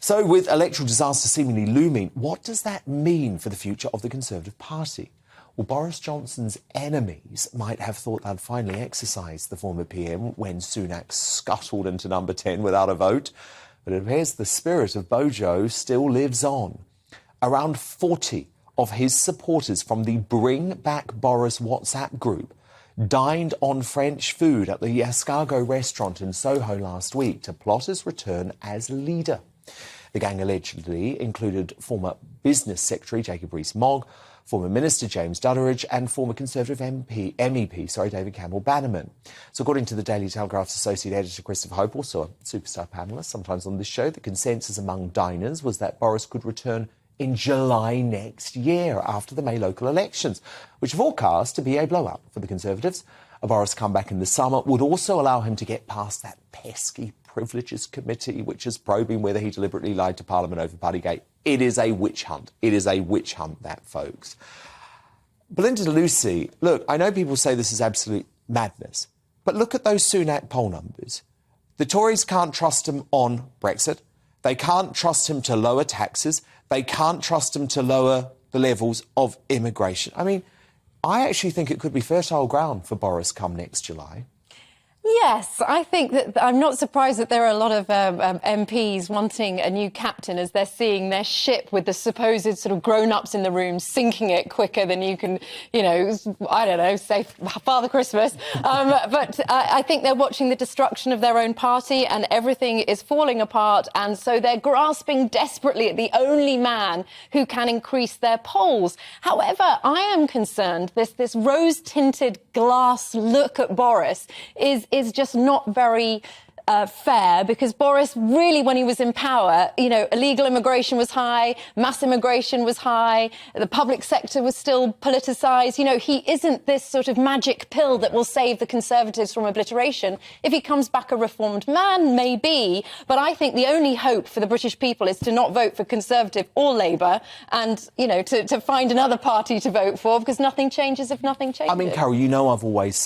So, with electoral disaster seemingly looming, what does that mean for the future of the Conservative Party? Well, Boris Johnson's enemies might have thought they'd finally exercised the former PM when Sunak scuttled into number 10 without a vote. But it appears the spirit of Bojo still lives on. Around 40 of his supporters from the Bring Back Boris WhatsApp group dined on French food at the Escargot restaurant in Soho last week to plot his return as leader. The gang allegedly included former Business Secretary Jacob Rees-Mogg, former Minister James Dudderidge and former Conservative MEP, David Campbell-Bannerman. So according to the Daily Telegraph's Associate Editor Christopher Hope, also a superstar panellist sometimes on this show, the consensus among diners was that Boris could return in July next year after the May local elections, which are forecast to be a blowout for the Conservatives. A Boris comeback in the summer would also allow him to get past that pesky Privileges Committee, which is probing whether he deliberately lied to Parliament over Partygate. It is a witch hunt. It is a witch hunt, that, folks. Belinda Lucy, look, I know people say this is absolute madness, but look at those Sunak poll numbers. The Tories can't trust him on Brexit. They can't trust him to lower taxes. They can't trust him to lower the levels of immigration. I mean, I actually think it could be fertile ground for Boris come next July. Yes, I think that I'm not surprised that there are a lot of MPs wanting a new captain as they're seeing their ship with the supposed sort of grown-ups in the room sinking it quicker than you can, you know, I don't know, say Father Christmas. But I think they're watching the destruction of their own party and everything is falling apart. And so they're grasping desperately at the only man who can increase their polls. However, I am concerned this rose-tinted glass look at Boris is just not very fair, because Boris really, when he was in power, you know, illegal immigration was high, mass immigration was high, the public sector was still politicised. You know, he isn't this sort of magic pill that will save the Conservatives from obliteration. If he comes back a reformed man, maybe, but I think the only hope for the British people is to not vote for Conservative or Labour and, you know, to find another party to vote for, because nothing changes if nothing changes. I mean, Carol, you know I've always said